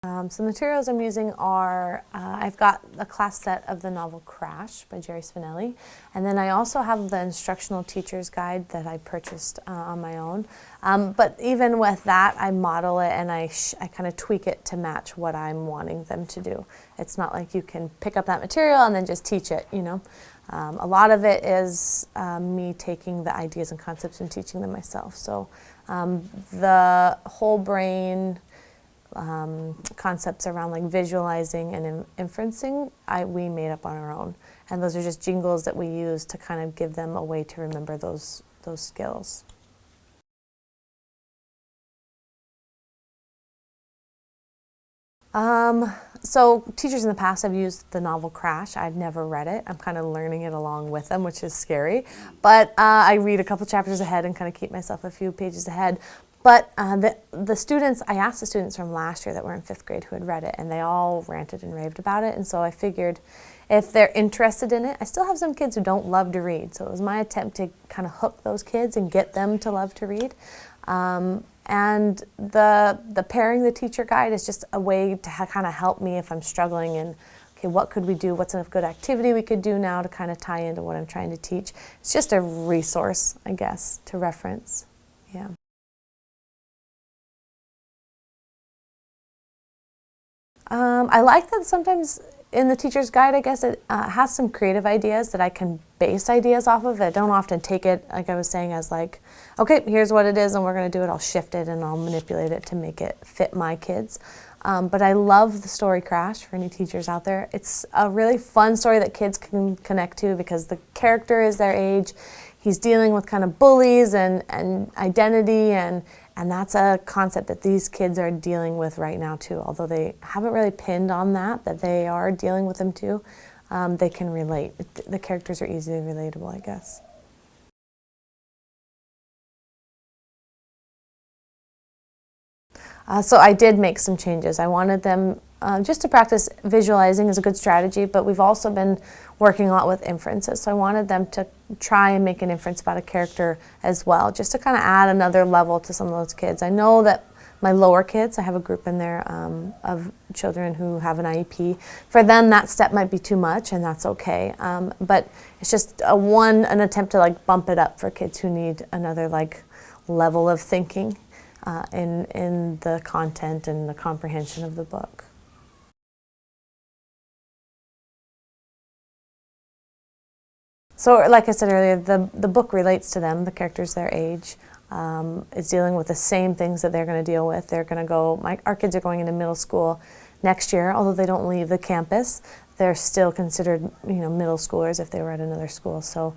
So the materials I'm using are, I've got a class set of the novel Crash by Jerry Spinelli, and then I also have the instructional teacher's guide that I purchased on my own. But even with that, I model it and I kind of tweak it to match what I'm wanting them to do. It's not like you can pick up that material and then just teach it, you know. A lot of it is me taking the ideas and concepts and teaching them myself. So the whole brain concepts around like visualizing and inferencing, we made up on our own. And those are just jingles that we use to kind of give them a way to remember those skills. So teachers in the past have used the novel Crash. I've never read it. I'm kind of learning it along with them, which is scary. But I read a couple chapters ahead and kind of keep myself a few pages ahead. But the students, I asked the students from last year that were in 5th grade who had read it, and they all ranted and raved about it. And so I figured if they're interested in it, I still have some kids who don't love to read. So it was my attempt to kind of hook those kids and get them to love to read. And the pairing the teacher guide is just a way to kind of help me if I'm struggling and, okay, what could we do? What's a good activity we could do now to kind of tie into what I'm trying to teach? It's just a resource, I guess, to reference. Yeah. I like that sometimes in the teacher's guide, I guess, it has some creative ideas that I can base ideas off of. I don't often take it, like I was saying, as like, okay, here's what it is and we're going to do it. I'll shift it and I'll manipulate it to make it fit my kids. But I love the story Crash for any teachers out there. It's a really fun story that kids can connect to because the character is their age. He's dealing with kind of bullies and identity, and that's a concept that these kids are dealing with right now too. Although they haven't really pinned on that they are dealing with them too, they can relate. The characters are easily relatable, I guess. So I did make some changes. I wanted them just to practice visualizing is a good strategy, but we've also been working a lot with inferences. So I wanted them to try and make an inference about a character as well, just to kind of add another level to some of those kids. I know that my lower kids, I have a group in there of children who have an IEP. For them, that step might be too much, and that's okay. But it's just an attempt to like bump it up for kids who need another like level of thinking in the content and the comprehension of the book. So like I said earlier, the book relates to them, the characters their age. It's dealing with the same things that they're going to deal with. They're going to go, our kids are going into middle school next year, although they don't leave the campus. They're still considered, middle schoolers if they were at another school. So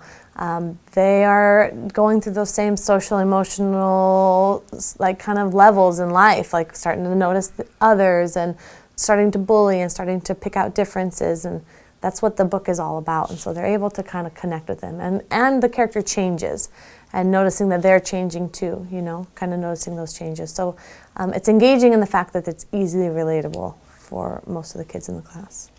they are going through those same social, emotional, like kind of levels in life, like starting to notice others and starting to bully and starting to pick out differences, and that's what the book is all about. And so they're able to kind of connect with them, and the character changes, and noticing that they're changing too, kind of noticing those changes. So it's engaging in the fact that it's easily relatable for most of the kids in the class.